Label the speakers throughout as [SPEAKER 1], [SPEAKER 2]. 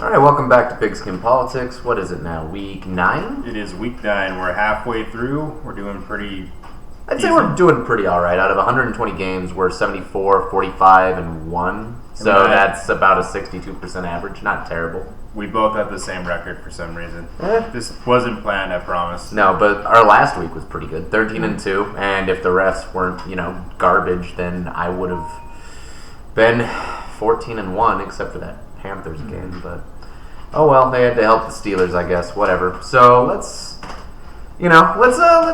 [SPEAKER 1] All right, welcome back to Pigskin Politics. What is it now, week 9?
[SPEAKER 2] It is week 9. We're halfway through. We're doing pretty
[SPEAKER 1] I'd say we're doing pretty all right. Out of 120 games, we're 74, 45, and 1. So that's about a 62% average. Not terrible.
[SPEAKER 2] We both have the same record for some reason. This wasn't planned, I promise.
[SPEAKER 1] No, but our last week was pretty good. 13 and 2. And if the refs weren't, garbage, then I would have been 14 and 1, except for that Panthers game. But oh well, they had to help the Steelers, I guess. Whatever. So let's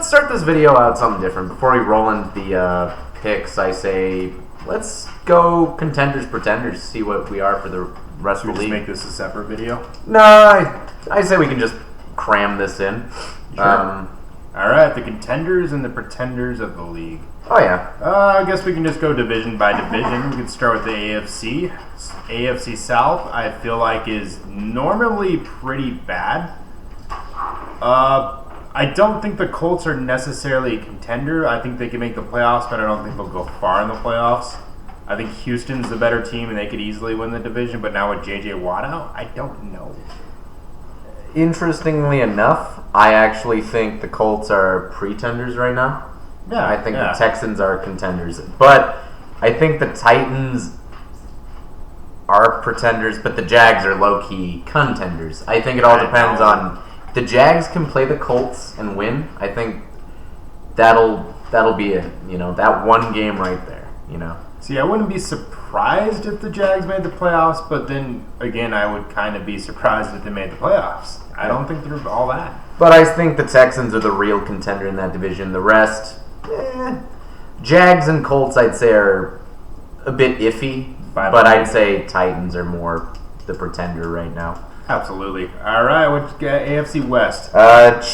[SPEAKER 1] start this video out something different. Before we roll into the picks, I say let's go Contenders, Pretenders, see what we are for the rest of the league.
[SPEAKER 2] Just make this a separate video?
[SPEAKER 1] No, I say we can just cram this in.
[SPEAKER 2] Sure. All right, the Contenders and the Pretenders of the league.
[SPEAKER 1] Oh yeah.
[SPEAKER 2] I guess we can just go division by division. We can start with the AFC. AFC South, I feel like, is normally pretty bad. I don't think the Colts are necessarily a contender. I think they can make the playoffs, but I don't think they'll go far in the playoffs. I think Houston's the better team, and they could easily win the division. But now with J.J. Watt out, I don't know.
[SPEAKER 1] Interestingly enough, I actually think the Colts are pretenders right now.
[SPEAKER 2] Yeah,
[SPEAKER 1] I think the Texans are contenders. But I think the Titans are pretenders, but the Jags are low-key contenders. I think it all depends on... The Jags can play the Colts and win. I think that'll be it. That one game right there.
[SPEAKER 2] See, I wouldn't be surprised if the Jags made the playoffs, but then again, I would kind of be surprised if they made the playoffs. I don't think they're all that.
[SPEAKER 1] But I think the Texans are the real contender in that division. The rest, Jags and Colts, I'd say are a bit iffy. But I'd say Titans are more the pretender right now.
[SPEAKER 2] Absolutely. All right, what's AFC West?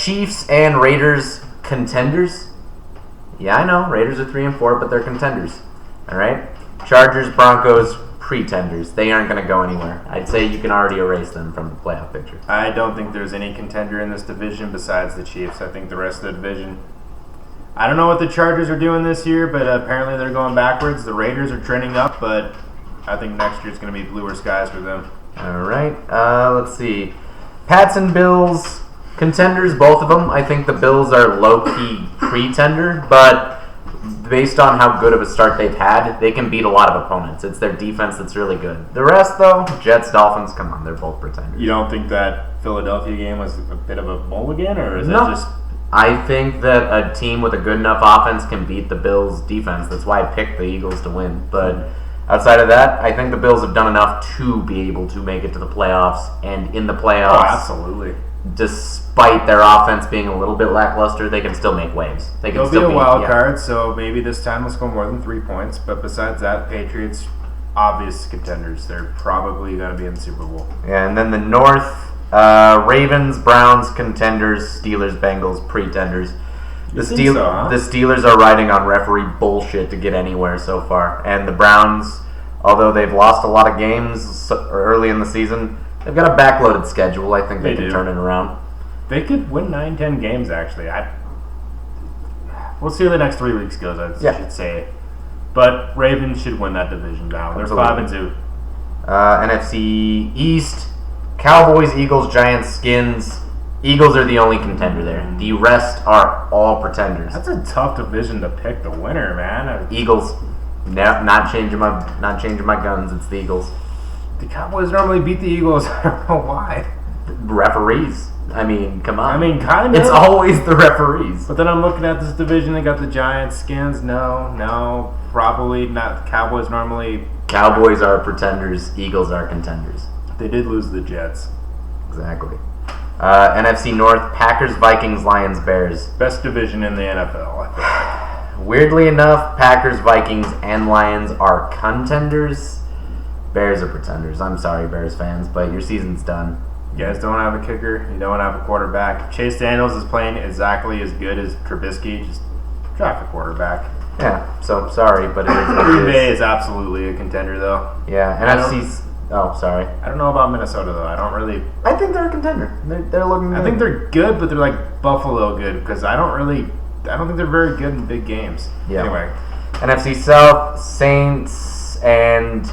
[SPEAKER 1] Chiefs and Raiders contenders. Yeah, I know. Raiders are 3 and 4, but they're contenders. All right. Chargers, Broncos, pretenders. They aren't going to go anywhere. I'd say you can already erase them from the playoff picture.
[SPEAKER 2] I don't think there's any contender in this division besides the Chiefs. I think the rest of the division. I don't know what the Chargers are doing this year, but apparently they're going backwards. The Raiders are trending up, but I think next year's going to be bluer skies for them.
[SPEAKER 1] All right. Let's see. Pats and Bills, contenders, both of them. I think the Bills are low-key pretender, but based on how good of a start they've had, they can beat a lot of opponents. It's their defense that's really good. The rest, though, Jets, Dolphins, come on, they're both pretenders.
[SPEAKER 2] You don't think that Philadelphia game was a bit of a mulligan, or is that just...
[SPEAKER 1] I think that a team with a good enough offense can beat the Bills' defense. That's why I picked the Eagles to win, but... Outside of that, I think the Bills have done enough to be able to make it to the playoffs. And in the playoffs,
[SPEAKER 2] absolutely.
[SPEAKER 1] Despite their offense being a little bit lackluster, they can still make waves.
[SPEAKER 2] They'll be a wild card, so maybe this time let's go more than 3 points. But besides that, Patriots, obvious contenders. They're probably going to be in the Super Bowl.
[SPEAKER 1] Yeah, and then the North, Ravens, Browns, contenders, Steelers, Bengals, pretenders. The Steelers are riding on referee bullshit to get anywhere so far. And the Browns, although they've lost a lot of games early in the season, they've got a backloaded schedule. I think they can turn it around.
[SPEAKER 2] They could win 9-10 games, actually. We'll see how the next 3 weeks goes, I should say. But Ravens should win that division now. They're 5-2.
[SPEAKER 1] NFC East, Cowboys, Eagles, Giants, Skins. Eagles are the only contender there. The rest are all pretenders.
[SPEAKER 2] That's a tough division to pick the winner, man.
[SPEAKER 1] Eagles. Not changing my guns. It's the Eagles.
[SPEAKER 2] The Cowboys normally beat the Eagles. I don't know why.
[SPEAKER 1] Referees. I mean, come on.
[SPEAKER 2] I mean, kind of.
[SPEAKER 1] It's always the referees.
[SPEAKER 2] But then I'm looking at this division. They got the Giants, Skins. No, probably not. Cowboys normally.
[SPEAKER 1] Cowboys are pretenders. Eagles are contenders.
[SPEAKER 2] They did lose the Jets.
[SPEAKER 1] Exactly. NFC North, Packers, Vikings, Lions, Bears.
[SPEAKER 2] Best division in the NFL, I feel like.
[SPEAKER 1] Weirdly enough, Packers, Vikings, and Lions are contenders. Bears are pretenders. I'm sorry, Bears fans, but your season's done.
[SPEAKER 2] You guys don't have a kicker. You don't have a quarterback. Chase Daniels is playing exactly as good as Trubisky. Just draft a quarterback.
[SPEAKER 1] Yeah, so sorry, but it is what
[SPEAKER 2] Green Bay is absolutely a contender, though.
[SPEAKER 1] Yeah, NFC's... Oh, sorry.
[SPEAKER 2] I don't know about Minnesota, though.
[SPEAKER 1] I think they're a contender. They're looking good.
[SPEAKER 2] I think they're good, but they're like Buffalo good, because I don't think they're very good in big games.
[SPEAKER 1] Yeah.
[SPEAKER 2] Anyway.
[SPEAKER 1] NFC South, Saints, and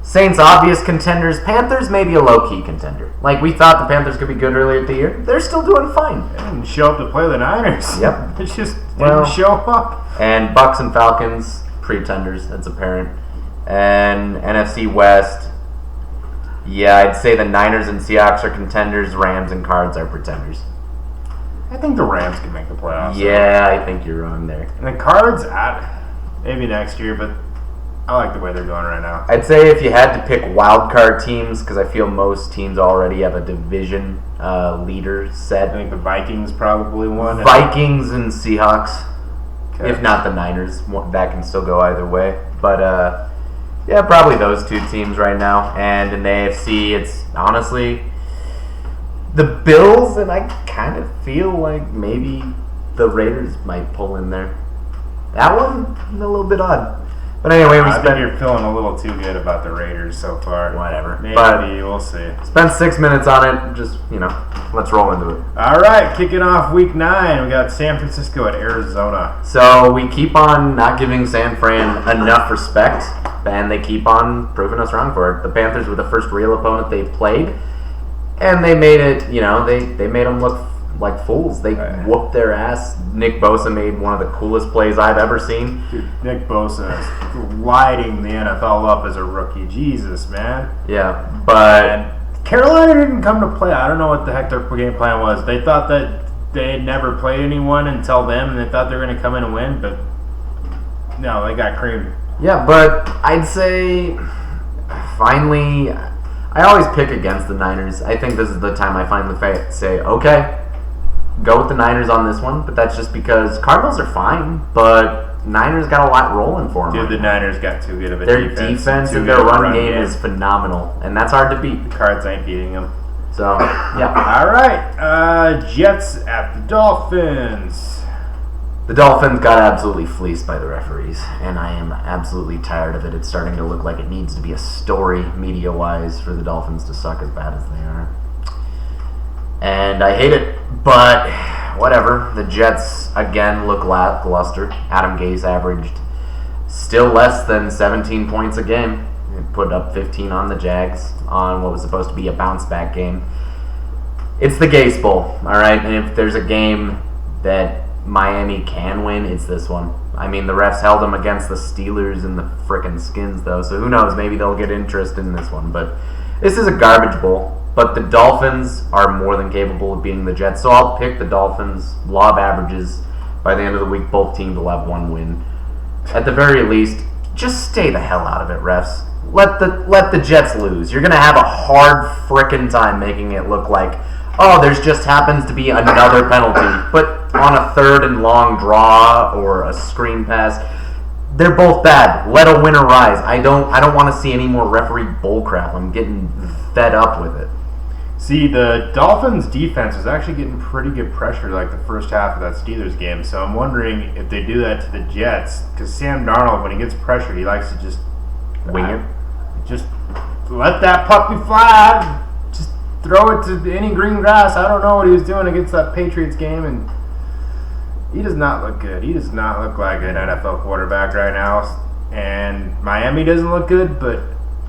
[SPEAKER 1] Saints, obvious contenders. Panthers, maybe a low-key contender. Like, we thought the Panthers could be good earlier in the year. They're still doing fine.
[SPEAKER 2] They didn't show up to play the Niners.
[SPEAKER 1] Yep.
[SPEAKER 2] It just didn't show up.
[SPEAKER 1] And Bucks and Falcons, pretenders. That's apparent. And NFC West, yeah, I'd say the Niners and Seahawks are contenders. Rams and Cards are pretenders.
[SPEAKER 2] I think the Rams can make the playoffs.
[SPEAKER 1] Yeah, I think you're wrong there.
[SPEAKER 2] And the Cards, maybe next year, but I like the way they're going right now.
[SPEAKER 1] I'd say if you had to pick wild card teams, because I feel most teams already have a division leader set.
[SPEAKER 2] I think the Vikings probably won.
[SPEAKER 1] Vikings and Seahawks,
[SPEAKER 2] Okay.
[SPEAKER 1] if not the Niners. That can still go either way. But yeah, probably those two teams right now. And in the AFC, it's honestly the Bills, and I kind of feel like maybe the Raiders might pull in there. That one, a little bit odd. But anyway,
[SPEAKER 2] I think you're feeling a little too good about the Raiders so far.
[SPEAKER 1] Whatever.
[SPEAKER 2] Maybe,
[SPEAKER 1] but
[SPEAKER 2] we'll see.
[SPEAKER 1] Spent 6 minutes on it. Just, let's roll into it.
[SPEAKER 2] All right, kicking off week 9, we got San Francisco at Arizona.
[SPEAKER 1] So we keep on not giving San Fran enough respect, and they keep on proving us wrong for it. The Panthers were the first real opponent they played, and they made it, they made them look like fools. They whooped their ass. Nick Bosa made one of the coolest plays I've ever seen.
[SPEAKER 2] Dude, Nick Bosa is lighting the NFL up as a rookie. Jesus, man.
[SPEAKER 1] Yeah, but
[SPEAKER 2] Carolina didn't come to play. I don't know what the heck their game plan was. They thought that they had never played anyone until them, and they thought they were going to come in and win, but no, they got creamed.
[SPEAKER 1] Yeah, but I'd say finally, I always pick against the Niners. I think this is the time I finally say, okay, go with the Niners on this one, but that's just because Cardinals are fine, but Niners got a lot rolling for them.
[SPEAKER 2] Dude, the Niners got too good of a
[SPEAKER 1] their
[SPEAKER 2] defense.
[SPEAKER 1] and their run game is phenomenal, and that's hard to beat.
[SPEAKER 2] The Cards ain't beating them.
[SPEAKER 1] So, yeah.
[SPEAKER 2] All right, Jets at the Dolphins.
[SPEAKER 1] The Dolphins got absolutely fleeced by the referees, and I am absolutely tired of it. It's starting to look like it needs to be a story, media-wise, for the Dolphins to suck as bad as they are. And I hate it, but whatever. The Jets, again, look lackluster. Adam Gase averaged still less than 17 points a game. He put up 15 on the Jags on what was supposed to be a bounce-back game. It's the Gase Bowl, all right? And if there's a game that Miami can win, it's this one. I mean, the refs held them against the Steelers and the frickin' Skins, though, so who knows? Maybe they'll get interest in this one. But this is a garbage bowl. But the Dolphins are more than capable of beating the Jets, so I'll pick the Dolphins. Law of averages. By the end of the week, both teams will have one win. At the very least, just stay the hell out of it, refs. Let the Jets lose. You're going to have a hard frickin' time making it look like, oh, there's just happens to be another penalty. But on a 3rd and long draw or a screen pass, they're both bad. Let a winner rise. I don't want to see any more referee bullcrap. I'm getting fed up with it.
[SPEAKER 2] See, the Dolphins' defense was actually getting pretty good pressure like the first half of that Steelers game, so I'm wondering if they do that to the Jets, because Sam Darnold, when he gets pressured, he likes to just
[SPEAKER 1] wing it.
[SPEAKER 2] Just let that puppy fly. Just throw it to any green grass. I don't know what he was doing against that Patriots game, and he does not look good. He does not look like an NFL quarterback right now, and Miami doesn't look good, but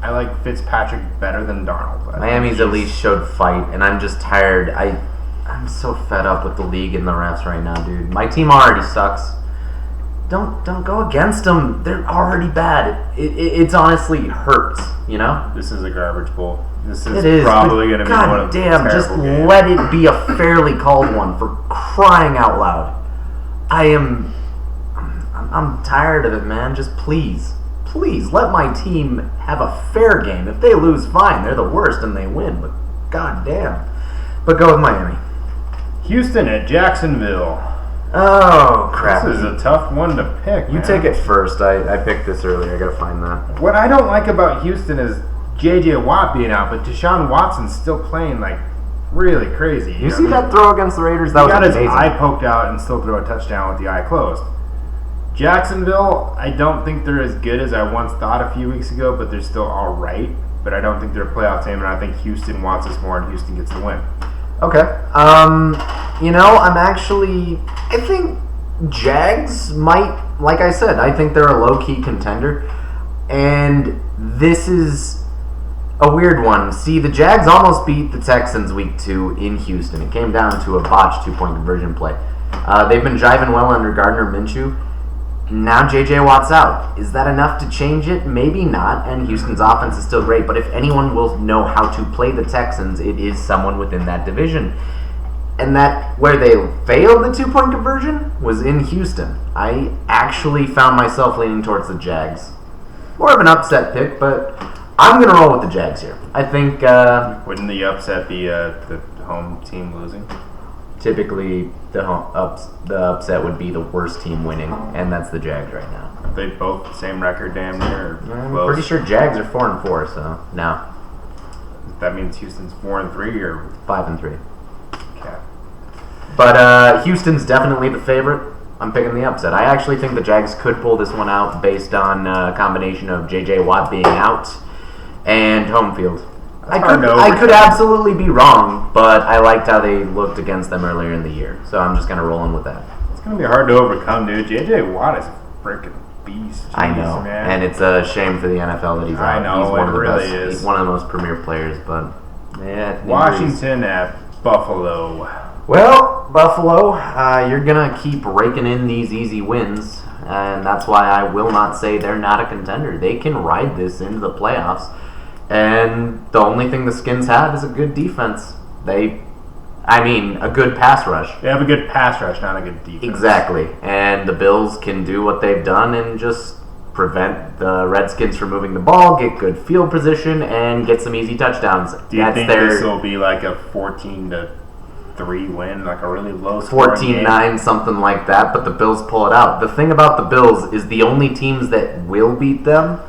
[SPEAKER 2] I like Fitzpatrick better than Darnold.
[SPEAKER 1] Miami's at least showed fight, and I'm just tired. I'm so fed up with the league and the refs right now, dude. My team already sucks. Don't go against them. They're already bad. It's honestly hurts,
[SPEAKER 2] This is a garbage bowl. This
[SPEAKER 1] It is
[SPEAKER 2] probably going to be one of the
[SPEAKER 1] damn, just
[SPEAKER 2] games.
[SPEAKER 1] let it be a fairly called one, for crying out loud. I'm tired of it, man. Just please let my team have a fair game. If they lose, fine. They're the worst and they win, but goddamn. But go with Miami.
[SPEAKER 2] Houston at Jacksonville.
[SPEAKER 1] Oh, crap.
[SPEAKER 2] This is a tough one to pick.
[SPEAKER 1] You take it first. I picked this earlier. I gotta find that.
[SPEAKER 2] What I don't like about Houston is J.J. Watt being out, but Deshaun Watson's still playing like really crazy.
[SPEAKER 1] You see that throw against the Raiders? That
[SPEAKER 2] he
[SPEAKER 1] was
[SPEAKER 2] got
[SPEAKER 1] amazing.
[SPEAKER 2] his eye poked out and still throw a touchdown with the eye closed. Jacksonville, I don't think they're as good as I once thought a few weeks ago, but they're still all right. But I don't think they're a playoff team, and I think Houston wants us more, and Houston gets the win.
[SPEAKER 1] Okay. I think Jags might, like I said, I think they're a low-key contender. And this is a weird one. See, the Jags almost beat the Texans week 2 in Houston. It came down to a botched 2-point conversion play. They've been driving well under Gardner Minshew. Now J.J. Watt's out. Is that enough to change it? Maybe not, and Houston's offense is still great. But if anyone will know how to play the Texans, it is someone within that division. And that where they failed the 2-point conversion was in Houston. I actually found myself leaning towards the Jags. More of an upset pick, but I'm going to roll with the Jags here. I think...
[SPEAKER 2] Wouldn't the upset be the home team losing?
[SPEAKER 1] Typically, the upset would be the worst team winning, and that's the Jags right now.
[SPEAKER 2] Are they both the same record, damn near?
[SPEAKER 1] I'm pretty sure Jags are 4-4, so no.
[SPEAKER 2] That means Houston's 4-3 or
[SPEAKER 1] 5-3.
[SPEAKER 2] Okay.
[SPEAKER 1] But Houston's definitely the favorite. I'm picking the upset. I actually think the Jags could pull this one out based on a combination of J.J. Watt being out and home field. I could absolutely be wrong, but I liked how they looked against them earlier in the year. So I'm just going to roll in with that.
[SPEAKER 2] It's going to be hard to overcome, dude. J.J. Watt is a freaking beast. Jeez,
[SPEAKER 1] I know.
[SPEAKER 2] Man.
[SPEAKER 1] And it's a shame for the NFL that he's out.
[SPEAKER 2] I know,
[SPEAKER 1] he's one of the
[SPEAKER 2] really
[SPEAKER 1] best.
[SPEAKER 2] is.
[SPEAKER 1] He's one of the most premier players, but yeah.
[SPEAKER 2] Washington at Buffalo.
[SPEAKER 1] Well, Buffalo, you're going to keep raking in these easy wins, and that's why I will not say they're not a contender. They can ride this into the playoffs. And the only thing the Skins have is a good defense. A good pass rush.
[SPEAKER 2] They have a good pass rush, not a good defense.
[SPEAKER 1] Exactly. And the Bills can do what they've done and just prevent the Redskins from moving the ball, get good field position, and get some easy touchdowns.
[SPEAKER 2] Do you think this will be like a 14-3 win, like a really low scoring
[SPEAKER 1] 14-9, something like that, but the Bills pull it out. The thing about the Bills is the only teams that will beat them,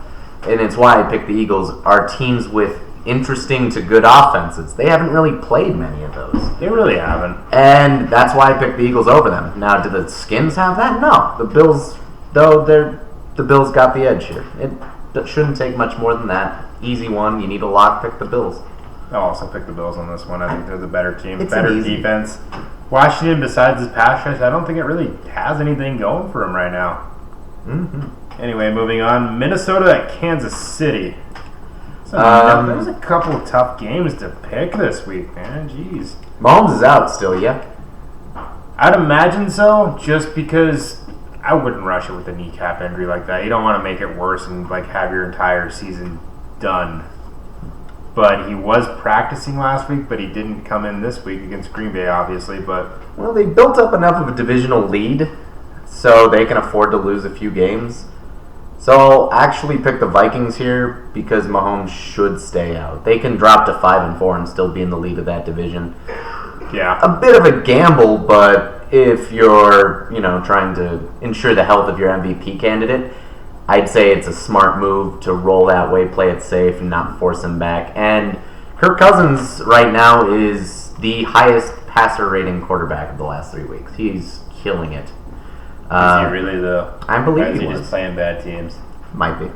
[SPEAKER 1] and it's why I picked the Eagles, are teams with interesting to good offenses. They haven't really played many of those.
[SPEAKER 2] They really haven't.
[SPEAKER 1] And that's why I picked the Eagles over them. Now, do the Skins have that? No. The Bills, though, the Bills got the edge here. It shouldn't take much more than that. Easy one. You need a lock, pick the Bills.
[SPEAKER 2] I'll also pick the Bills on this one. I think they're the better team,
[SPEAKER 1] It's
[SPEAKER 2] better
[SPEAKER 1] easy.
[SPEAKER 2] defense. Washington, besides his pass rush, I don't think it really has anything going for him right now.
[SPEAKER 1] Mm-hmm.
[SPEAKER 2] Anyway, moving on. Minnesota at Kansas City. There's a couple of tough games to pick this week, man. Jeez.
[SPEAKER 1] Mahomes is out still, yeah?
[SPEAKER 2] I'd imagine so, just because I wouldn't rush it with a kneecap injury like that. You don't want to make it worse and like have your entire season done. But he was practicing last week, but he didn't come in this week against Green Bay, obviously. But
[SPEAKER 1] Well, they built up enough of a divisional lead so they can afford to lose a few games. So I'll actually pick the Vikings here because Mahomes should stay out. They can drop to 5-4 and still be in the lead of that division.
[SPEAKER 2] yeah,
[SPEAKER 1] A bit of a gamble, but if you're, trying to ensure the health of your MVP candidate, I'd say it's a smart move to roll that way, play it safe, and not force him back. And Kirk Cousins right now is the highest passer rating quarterback of the last 3 weeks. He's killing it.
[SPEAKER 2] is he really though?
[SPEAKER 1] I believe
[SPEAKER 2] Or is
[SPEAKER 1] he
[SPEAKER 2] he
[SPEAKER 1] was.
[SPEAKER 2] just playing bad teams?
[SPEAKER 1] Might be.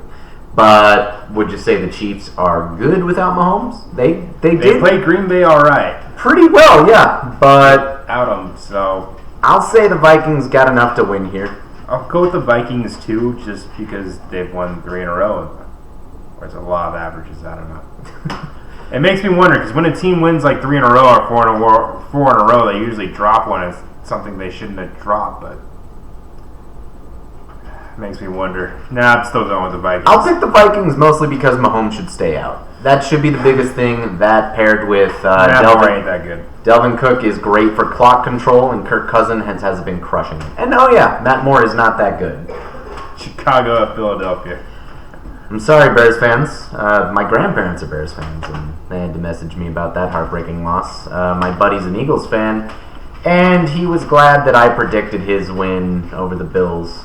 [SPEAKER 1] But would you say the Chiefs are good without Mahomes? They did
[SPEAKER 2] play Green Bay all right.
[SPEAKER 1] pretty well, yeah. But
[SPEAKER 2] Out them, so
[SPEAKER 1] I'll say the Vikings got enough to win here.
[SPEAKER 2] I'll go with the Vikings too, just because they've won 3 in a row. There's a lot of averages. I don't know. It makes me wonder because when a team wins like 3 in a row or 4 in a row, they usually drop one as something they shouldn't have dropped. But it makes me wonder. Nah, I'm still going with the Vikings.
[SPEAKER 1] I'll pick the Vikings mostly because Mahomes should stay out. That should be the biggest thing. That paired with
[SPEAKER 2] Matt Moore ain't that good.
[SPEAKER 1] Delvin Cook is great for clock control, and Kirk Cousins has been crushing it. And Matt Moore is not that good.
[SPEAKER 2] Chicago at Philadelphia.
[SPEAKER 1] I'm sorry, Bears fans. My grandparents are Bears fans, and they had to message me about that heartbreaking loss. My buddy's an Eagles fan, and he was glad that I predicted his win over the Bills.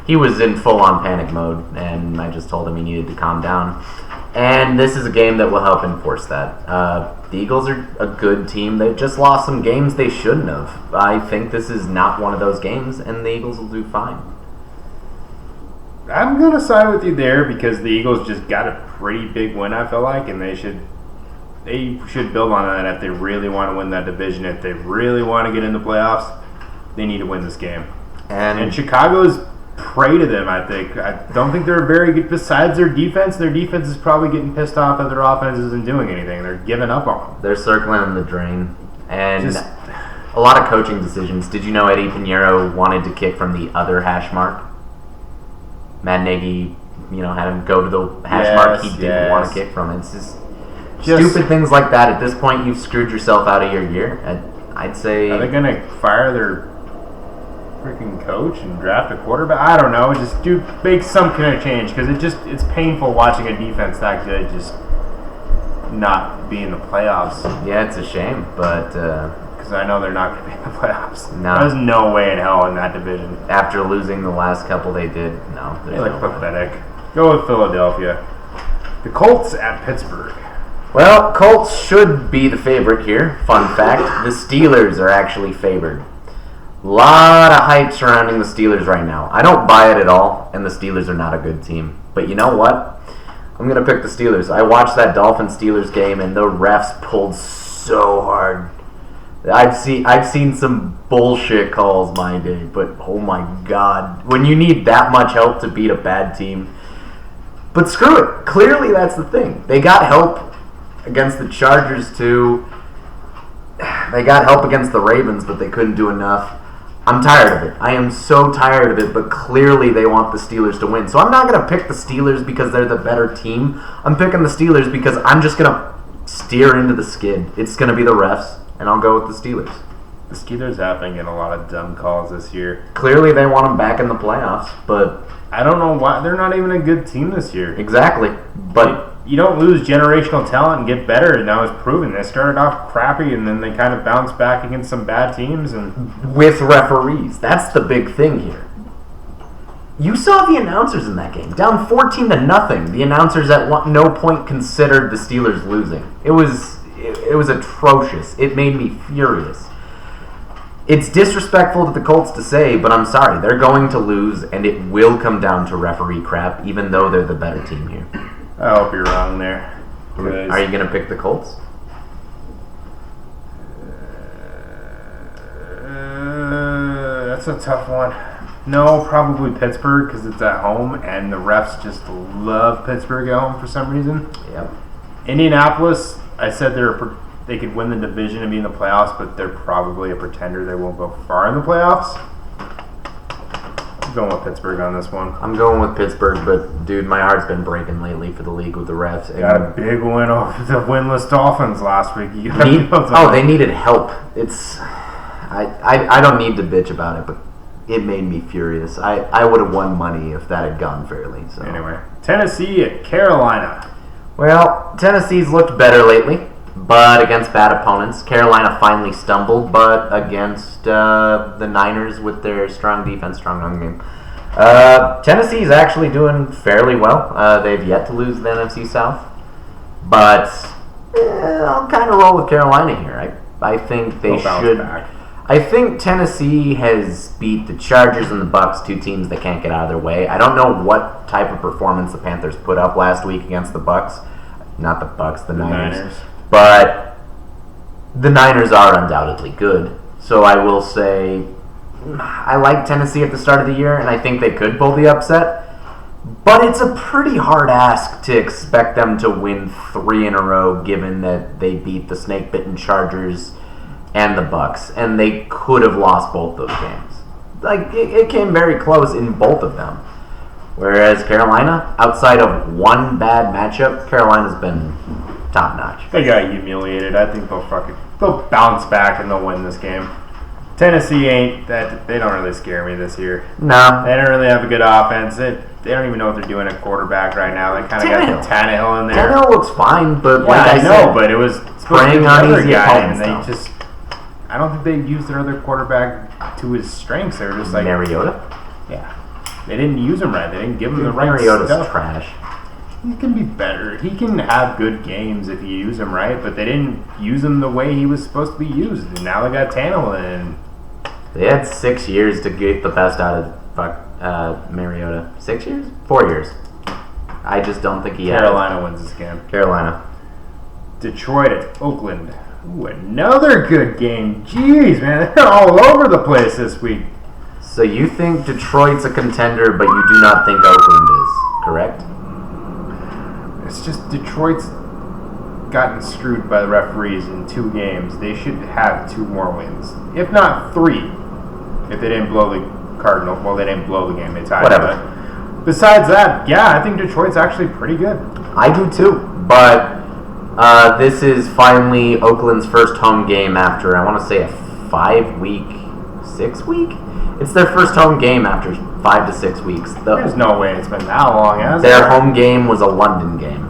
[SPEAKER 1] He was in full-on panic mode, and I just told him he needed to calm down. And this is a game that will help enforce that. The Eagles are a good team. They've just lost some games they shouldn't have. I think this is not one of those games, and the Eagles will do fine.
[SPEAKER 2] I'm going to side with you there because the Eagles just got a pretty big win, I feel like, and they should build on that if they really want to win that division. If they really want to get in the playoffs, they need to win this game. And Chicago's prey to them, I think. I don't think they're very good. Besides their defense is probably getting pissed off that their offense isn't doing anything. They're giving up on them.
[SPEAKER 1] They're circling in the drain. And a lot of coaching decisions. Did you know Eddie Pinheiro wanted to kick from the other hash mark? Matt Nagy, had him go to the hash mark he didn't want to kick from. It's just stupid things like that. At this point, you've screwed yourself out of your year. I'd say...
[SPEAKER 2] Are they going to fire their freaking coach and draft a quarterback? I don't know. Just make some kind of change, because it's painful watching a defense that good just not be in the playoffs.
[SPEAKER 1] Yeah, it's a shame, but...
[SPEAKER 2] Because I know they're not going to be in the playoffs.
[SPEAKER 1] No.
[SPEAKER 2] There's no way in hell in that division.
[SPEAKER 1] After losing the last couple they did, no.
[SPEAKER 2] They look pathetic. Go with Philadelphia. The Colts at Pittsburgh.
[SPEAKER 1] Well, Colts should be the favorite here. Fun fact, the Steelers are actually favored. Lot of hype surrounding the Steelers right now. I don't buy it at all, and the Steelers are not a good team. But you know what? I'm going to pick the Steelers. I watched that Dolphins-Steelers game, and the refs pulled so hard. I've seen some bullshit calls my day, but oh my god. When you need that much help to beat a bad team. But screw it. Clearly that's the thing. They got help against the Chargers too. They got help against the Ravens, but they couldn't do enough. I'm tired of it. I am so tired of it, but clearly they want the Steelers to win. So I'm not going to pick the Steelers because they're the better team. I'm picking the Steelers because I'm just going to steer into the skid. It's going to be the refs, and I'll go with the Steelers.
[SPEAKER 2] The Steelers have been getting a lot of dumb calls this year.
[SPEAKER 1] Clearly they want them back in the playoffs, but...
[SPEAKER 2] I don't know why. They're not even a good team this year.
[SPEAKER 1] Exactly, but...
[SPEAKER 2] You don't lose generational talent and get better, and now it's proven. They started off crappy, and then they kind of bounced back against some bad teams. And
[SPEAKER 1] with referees. That's the big thing here. You saw the announcers in that game. Down 14-0. The announcers at no point considered the Steelers losing. It was atrocious. It made me furious. It's disrespectful to the Colts to say, but I'm sorry. They're going to lose, and it will come down to referee crap, even though they're the better team here.
[SPEAKER 2] I hope you're wrong there.
[SPEAKER 1] Are you going to pick the Colts?
[SPEAKER 2] That's a tough one. No, probably Pittsburgh because it's at home, and the refs just love Pittsburgh at home for some reason.
[SPEAKER 1] Yep.
[SPEAKER 2] Indianapolis, I said they could win the division and be in the playoffs, but they're probably a pretender. They won't go far in the playoffs. I'm going with Pittsburgh on this one.
[SPEAKER 1] I'm going with Pittsburgh, but dude, my heart's been breaking lately for the league with the refs.
[SPEAKER 2] Got a big win over the winless Dolphins last week.
[SPEAKER 1] They needed help. I don't need to bitch about it, but it made me furious. I would have won money if that had gone fairly. So
[SPEAKER 2] anyway, Tennessee at Carolina.
[SPEAKER 1] Well, Tennessee's looked better lately, but against bad opponents. Carolina finally stumbled, but against the Niners with their strong defense, strong run game. Tennessee's actually doing fairly well. They've yet to lose the NFC South, but I'll kind of roll with Carolina here. I think they should.
[SPEAKER 2] Back.
[SPEAKER 1] I think Tennessee has beat the Chargers and the Bucs, two teams that can't get out of their way. I don't know what type of performance the Panthers put up last week against the Bucs. Not the Bucs, the Niners. But the Niners are undoubtedly good. So I will say I like Tennessee at the start of the year, and I think they could pull the upset. But it's a pretty hard ask to expect them to win 3 in a row, given that they beat the snake-bitten Chargers and the Bucs, and they could have lost both those games. Like, it came very close in both of them. Whereas Carolina, outside of one bad matchup, Carolina's been top-notch.
[SPEAKER 2] They got humiliated. I think they'll bounce back and they'll win this game. Tennessee ain't that. They don't really scare me this year.
[SPEAKER 1] No.
[SPEAKER 2] They don't really have a good offense. They don't even know what they're doing at quarterback right now. They kind of got Tannehill in there.
[SPEAKER 1] Tannehill looks fine, but
[SPEAKER 2] I know, but it was
[SPEAKER 1] preying on easy opponents.
[SPEAKER 2] And they just, I don't think they used their other quarterback to his strengths. They were just like
[SPEAKER 1] Mariota.
[SPEAKER 2] Yeah, they didn't use him right. They didn't give him the right
[SPEAKER 1] Mariota's
[SPEAKER 2] stuff.
[SPEAKER 1] Trash.
[SPEAKER 2] He can be better. He can have good games if you use him right, but they didn't use him the way he was supposed to be used. And now they got Tannehill in.
[SPEAKER 1] They had 6 years to get the best out of Mariota. 6 years? 4 years. I just don't think he had.
[SPEAKER 2] Carolina wins this game.
[SPEAKER 1] Carolina.
[SPEAKER 2] Detroit at Oakland. Ooh, another good game. Jeez, man, they're all over the place this week.
[SPEAKER 1] So you think Detroit's a contender, but you do not think Oakland is, correct?
[SPEAKER 2] It's just Detroit's gotten screwed by the referees in 2 games. They should have 2 more wins, if not 3. If they didn't blow the Cardinals, well, they didn't blow the game. They tied.
[SPEAKER 1] Whatever.
[SPEAKER 2] But besides that, yeah, I think Detroit's actually pretty good.
[SPEAKER 1] I do too, but this is finally Oakland's first home game after, I want to say, a 5-week, 6-week? It's their first home game after 5 to 6 weeks.
[SPEAKER 2] There's no way it's been that long, has
[SPEAKER 1] Their
[SPEAKER 2] it?
[SPEAKER 1] home game was a London game.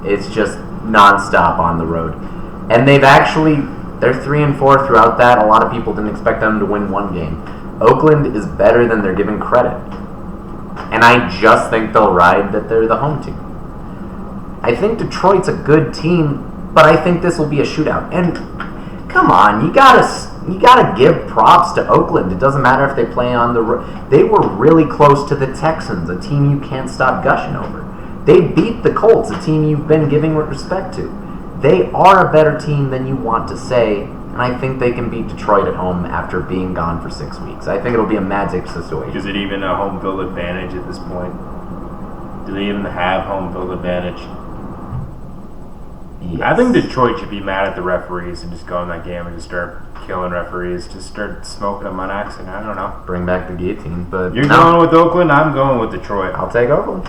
[SPEAKER 1] It's just nonstop on the road. And they're 3-4 throughout that. A lot of people didn't expect them to win 1 game. Oakland is better than they're given credit. And I just think they'll ride that they're the home team. I think Detroit's a good team, but I think this will be a shootout. And come on, you gotta give props to Oakland. It doesn't matter if they play on the road. They were really close to the Texans, a team you can't stop gushing over. They beat the Colts, a team you've been giving respect to. They are a better team than you want to say, and I think they can beat Detroit at home after being gone for 6 weeks. I think it'll be a magic situation.
[SPEAKER 2] Is it even a home field advantage at this point? Do they even have home field advantage?
[SPEAKER 1] Yes.
[SPEAKER 2] I think Detroit should be mad at the referees and just go in that game and just start killing referees, just start smoking them on accident. I don't know.
[SPEAKER 1] Bring back the guillotine, but
[SPEAKER 2] You're going with Oakland, I'm going with Detroit.
[SPEAKER 1] I'll take Oakland.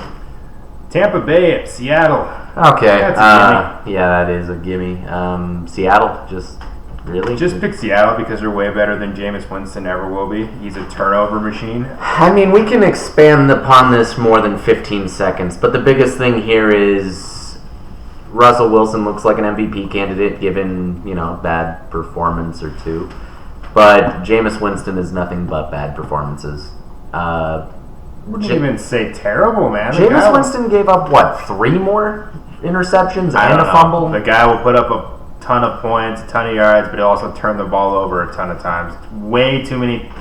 [SPEAKER 2] Tampa Bay at Seattle.
[SPEAKER 1] Okay,
[SPEAKER 2] That's a
[SPEAKER 1] yeah, that is a gimme. Seattle,
[SPEAKER 2] Just pick Seattle because they're way better than Jameis Winston ever will be. He's a turnover machine.
[SPEAKER 1] I mean, we can expand upon this more than 15 seconds, but the biggest thing here is Russell Wilson looks like an MVP candidate given, bad performance or 2. But Jameis Winston is nothing but bad performances.
[SPEAKER 2] Wouldn't even say terrible, man.
[SPEAKER 1] Jameis Winston gave up, 3 more interceptions and a fumble?
[SPEAKER 2] The guy will put up a ton of points, a ton of yards, but he'll also turn the ball over a ton of times. Way too many.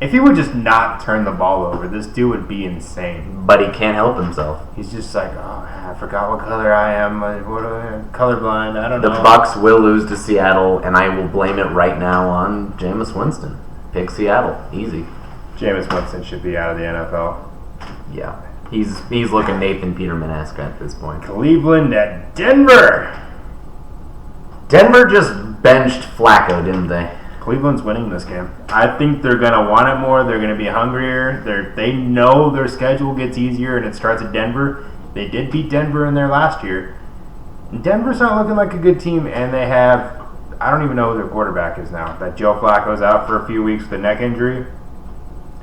[SPEAKER 2] If he would just not turn the ball over, this dude would be insane.
[SPEAKER 1] But he can't help himself.
[SPEAKER 2] He's just like, I forgot what color I am. Colorblind. I don't know.
[SPEAKER 1] The Bucs will lose to Seattle, and I will blame it right now on Jameis Winston. Pick Seattle. Easy.
[SPEAKER 2] Jameis Winston should be out of the NFL.
[SPEAKER 1] Yeah. He's looking Nathan Peterman-esque at this point.
[SPEAKER 2] Cleveland at Denver.
[SPEAKER 1] Denver just benched Flacco, didn't they?
[SPEAKER 2] Cleveland's winning this game. I think they're going to want it more. They're going to be hungrier. They know their schedule gets easier, and it starts at Denver. They did beat Denver in there last year. And Denver's not looking like a good team, and they have, I don't even know who their quarterback is now. That Joe Flacco's out for a few weeks with a neck injury.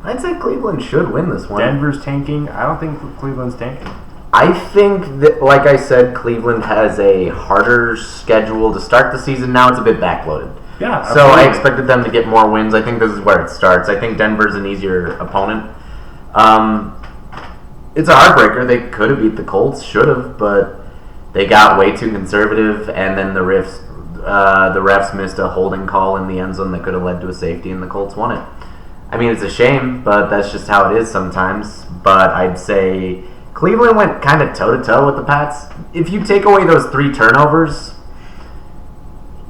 [SPEAKER 1] I'd say Cleveland should win this one.
[SPEAKER 2] Denver's tanking. I don't think Cleveland's tanking.
[SPEAKER 1] I think that, like I said, Cleveland has a harder schedule to start the season. Now it's a bit backloaded.
[SPEAKER 2] Yeah,
[SPEAKER 1] so I expected them to get more wins. I think this is where it starts. I think Denver's an easier opponent. It's a heartbreaker. They could have beat the Colts, should have, but they got way too conservative, and then the refs missed a holding call in the end zone that could have led to a safety, and the Colts won it. I mean, it's a shame, but that's just how it is sometimes. But I'd say Cleveland went kind of toe-to-toe with the Pats. If you take away those 3 turnovers,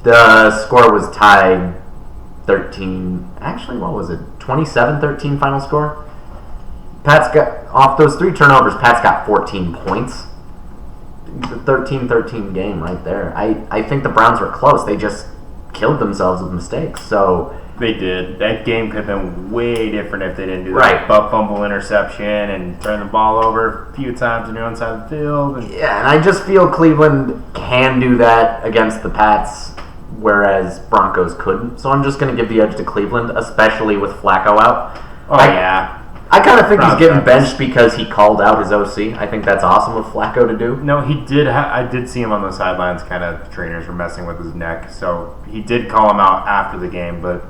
[SPEAKER 1] the score was tied 13. Actually, what was it? 27-13 final score? Pats got, off those 3 turnovers, Pats got 14 points. The 13-13 game right there. I think the Browns were close. They just killed themselves with mistakes. So
[SPEAKER 2] they did. That game could have been way different if they didn't do that butt fumble interception and turn the ball over a few times on your own side of the field.
[SPEAKER 1] Yeah, and I just feel Cleveland can do that against the Pats, whereas Broncos couldn't. So I'm just going to give the edge to Cleveland, especially with Flacco out. I kind of think he's getting benched because he called out his OC. I think that's awesome of Flacco to do.
[SPEAKER 2] No, he did. I did see him on the sidelines. Kind of trainers were messing with his neck, so he did call him out after the game, but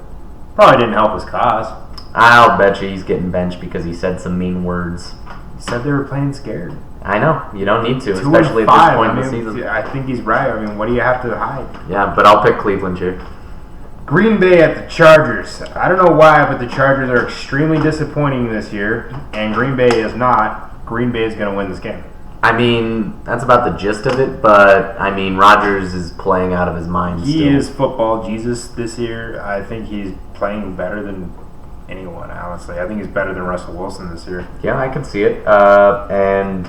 [SPEAKER 2] probably didn't help his cause.
[SPEAKER 1] I'll bet you he's getting benched because he said some mean words.
[SPEAKER 2] He said they were playing scared.
[SPEAKER 1] I know. You don't need to, especially at this point in the season.
[SPEAKER 2] I think he's right. I mean, what do you have to hide?
[SPEAKER 1] Yeah, but I'll pick Cleveland here.
[SPEAKER 2] Green Bay at the Chargers. I don't know why, but the Chargers are extremely disappointing this year, and Green Bay is not. Green Bay is going to win this game.
[SPEAKER 1] I mean, that's about the gist of it, but, I mean, Rodgers is playing out of his mind
[SPEAKER 2] He is football Jesus this year. I think he's playing better than anyone, honestly. I think he's better than Russell Wilson this year.
[SPEAKER 1] Yeah, I can see it. And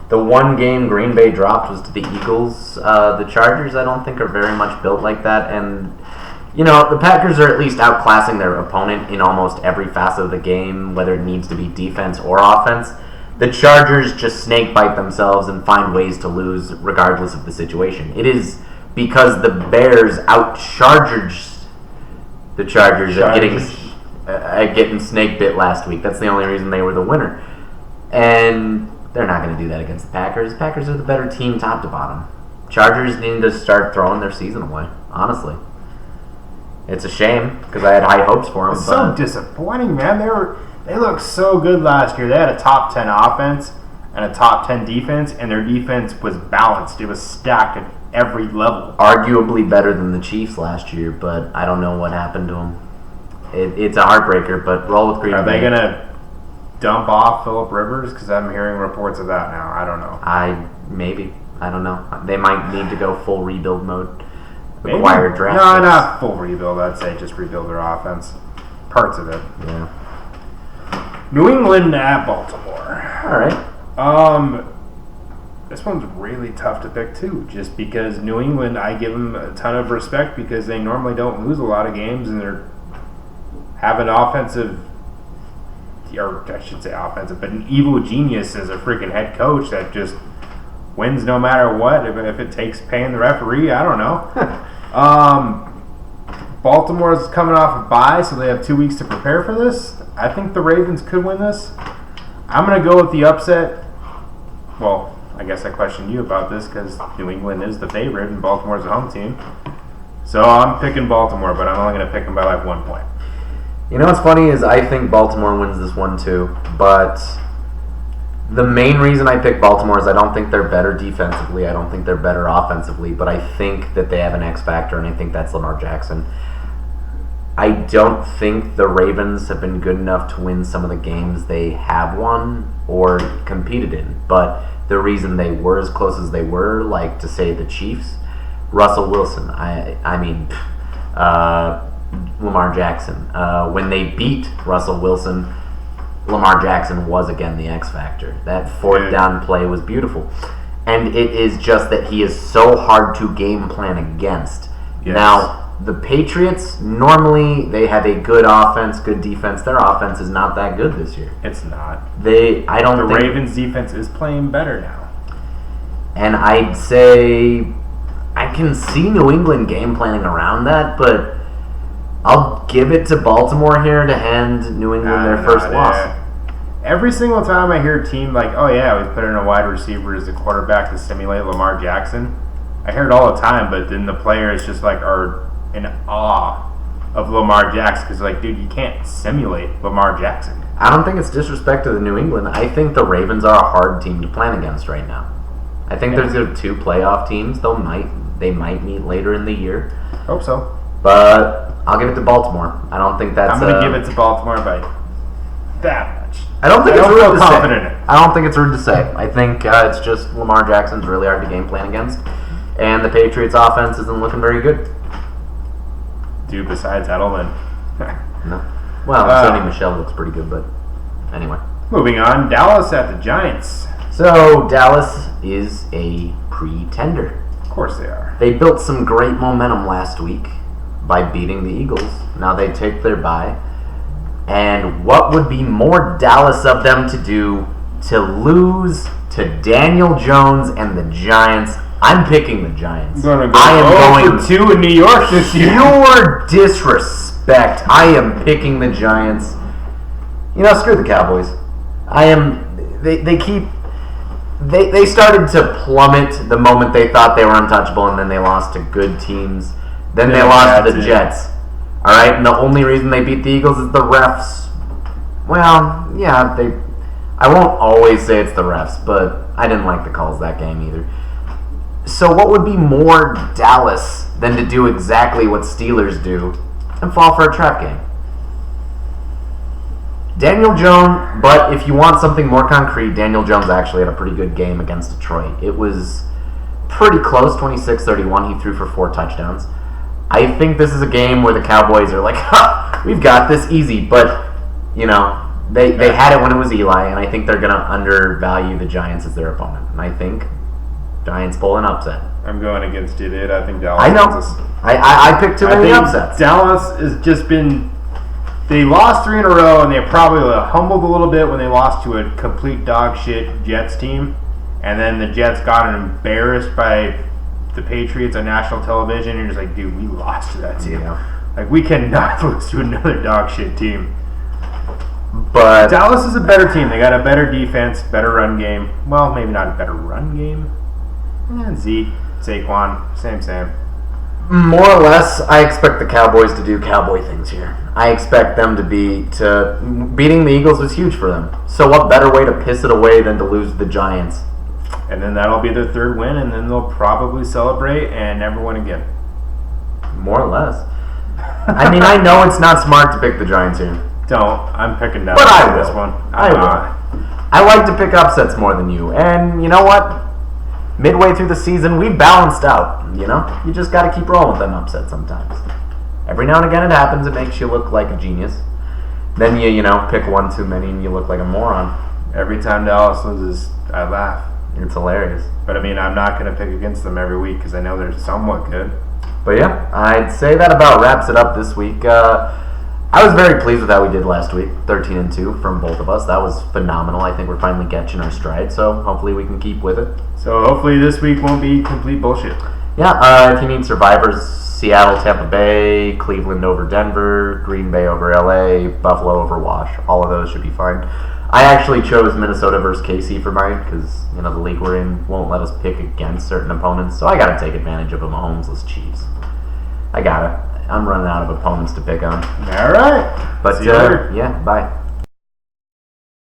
[SPEAKER 1] the one game Green Bay dropped was to the Eagles. The Chargers, I don't think, are very much built like that. And, the Packers are at least outclassing their opponent in almost every facet of the game, whether it needs to be defense or offense. The Chargers just snake bite themselves and find ways to lose regardless of the situation. It is because the Bears out-charged the Chargers at getting snake bit last week. That's the only reason they were the winner. And they're not going to do that against the Packers. Packers are the better team top to bottom. Chargers need to start throwing their season away, honestly. It's a shame because I had high hopes for them.
[SPEAKER 2] It's so disappointing, man. They looked so good last year. They had a top 10 offense and a top 10 defense, and their defense was balanced. It was stacked at every level.
[SPEAKER 1] Arguably better than the Chiefs last year, but I don't know what happened to them. It's a heartbreaker, but roll with Green Bay.
[SPEAKER 2] Are they going to dump off Phillip Rivers? Because I'm hearing reports of that now. I don't know.
[SPEAKER 1] Maybe. I don't know. They might need to go full rebuild mode.
[SPEAKER 2] Maybe.
[SPEAKER 1] Acquire draft
[SPEAKER 2] No,
[SPEAKER 1] picks.
[SPEAKER 2] not full rebuild. I'd say just rebuild their offense. Parts of it.
[SPEAKER 1] Yeah.
[SPEAKER 2] New England at Baltimore.
[SPEAKER 1] All right.
[SPEAKER 2] This one's really tough to pick too, just because New England, I give them a ton of respect because they normally don't lose a lot of games and they're have an offensive, or I should say offensive, but an evil genius as a freaking head coach that just wins no matter what. If it takes paying the referee, I don't know. Baltimore's coming off a bye, so they have 2 weeks to prepare for this. I think the Ravens could win this. I'm going to go with the upset. Well, I guess I questioned you about this because New England is the favorite and Baltimore's the home team. So I'm picking Baltimore, but I'm only going to pick them by like 1 point.
[SPEAKER 1] You know what's funny is I think Baltimore wins this one too, but the main reason I pick Baltimore is I don't think they're better defensively. I don't think they're better offensively, but I think that they have an X factor, and I think that's Lamar Jackson. I don't think the Ravens have been good enough to win some of the games they have won or competed in, but the reason they were as close as they were, like to say the Chiefs, Russell Wilson, Lamar Jackson. When they beat Russell Wilson, Lamar Jackson was again the X factor. That fourth down play was beautiful. And it is just that he is so hard to game plan against.
[SPEAKER 2] Yes.
[SPEAKER 1] Now, the Patriots, normally they have a good offense, good defense. Their offense is not that good this year.
[SPEAKER 2] It's not.
[SPEAKER 1] The
[SPEAKER 2] Ravens defense is playing better now.
[SPEAKER 1] And I'd say I can see New England game planning around that, but I'll give it to Baltimore here to hand New England their first loss.
[SPEAKER 2] Every single time I hear a team like, oh yeah, we put in a wide receiver as a quarterback to simulate Lamar Jackson, I hear it all the time, but then the players just like are in awe of Lamar Jackson because like, dude, you can't simulate Lamar Jackson.
[SPEAKER 1] I don't think it's disrespect to the New England. I think the Ravens are a hard team to plan against right now. I think there's 2 playoff teams. They might meet later in the year.
[SPEAKER 2] Hope so.
[SPEAKER 1] But I'll give it to Baltimore. I don't think that's.
[SPEAKER 2] I'm going to give it to Baltimore by that much.
[SPEAKER 1] I don't think it's rude to
[SPEAKER 2] confident
[SPEAKER 1] say.
[SPEAKER 2] in it.
[SPEAKER 1] I don't think it's rude to say. I think it's just Lamar Jackson's really hard to game plan against, and the Patriots' offense isn't looking very good.
[SPEAKER 2] Dude, besides Edelman.
[SPEAKER 1] No. Well, Sony Michel looks pretty good, but anyway.
[SPEAKER 2] Moving on, Dallas at the Giants.
[SPEAKER 1] So Dallas is a pretender.
[SPEAKER 2] Of course they are.
[SPEAKER 1] They built some great momentum last week by beating the Eagles. Now they take their bye. And what would be more Dallas of them to do to lose to Daniel Jones and the Giants? I'm picking the Giants.
[SPEAKER 2] I am going for 2 in New York this year.
[SPEAKER 1] Pure disrespect. I am picking the Giants. Screw the Cowboys. They started to plummet the moment they thought they were untouchable, and then they lost to good teams. Then they lost to the Jets. All right, and the only reason they beat the Eagles is the refs. Well, yeah, I won't always say it's the refs, but I didn't like the calls that game either. So what would be more Dallas than to do exactly what Steelers do and fall for a trap game? Daniel Jones, but if you want something more concrete, Daniel Jones actually had a pretty good game against Detroit. It was pretty close, 26-31. He threw for 4 touchdowns. I think this is a game where the Cowboys are like, ha, we've got this easy. But You know, they had it when it was Eli, and I think they're going to undervalue the Giants as their opponent. And I think Giants pull an upset.
[SPEAKER 2] I'm going against you, dude. I think Dallas.
[SPEAKER 1] I know. I picked too many upsets.
[SPEAKER 2] Dallas has just been. They lost 3 in a row, and they probably humbled a little bit when they lost to a complete dog shit Jets team. And then the Jets got embarrassed by the Patriots on national television. And you're just like, dude, we lost to that team.
[SPEAKER 1] Yeah.
[SPEAKER 2] Like, we cannot lose to another dog shit team.
[SPEAKER 1] But
[SPEAKER 2] Dallas is a better team. They got a better defense, better run game. Well, maybe not a better run game. Zeke, Saquon, same.
[SPEAKER 1] more or less, I expect the Cowboys to do Cowboy things here. I expect them to beating the Eagles was huge for them. So what better way to piss it away than to lose the Giants?
[SPEAKER 2] And then that'll be their 3rd win, and then they'll probably celebrate and never win again.
[SPEAKER 1] More or less. I mean, I know it's not smart to pick the Giants here.
[SPEAKER 2] Don't. I'm picking Dallas
[SPEAKER 1] But I
[SPEAKER 2] for
[SPEAKER 1] will.
[SPEAKER 2] this one.
[SPEAKER 1] I will. I like to pick upsets more than you. And you know what? Midway through the season, we balanced out. You know? You just got to keep rolling with them upsets sometimes. Every now and again it happens. It makes you look like a genius. Then you pick one too many and you look like a moron.
[SPEAKER 2] Every time Dallas loses, I laugh.
[SPEAKER 1] It's hilarious.
[SPEAKER 2] But I mean, I'm not going to pick against them every week because I know they're somewhat good.
[SPEAKER 1] But yeah, I'd say that about wraps it up this week. I was very pleased with how we did last week, 13-2 from both of us. That was phenomenal. I think we're finally catching our stride, so hopefully we can keep with it.
[SPEAKER 2] So hopefully this week won't be complete bullshit.
[SPEAKER 1] Yeah, if you need survivors, Seattle, Tampa Bay, Cleveland over Denver, Green Bay over LA, Buffalo over Wash. All of those should be fine. I actually chose Minnesota versus KC for mine because the league we're in won't let us pick against certain opponents, so I got to take advantage of a Mahomes-less Chiefs. I got to. I'm running out of opponents to pick on.
[SPEAKER 2] All right.
[SPEAKER 1] But
[SPEAKER 2] see you later.
[SPEAKER 1] Yeah, bye.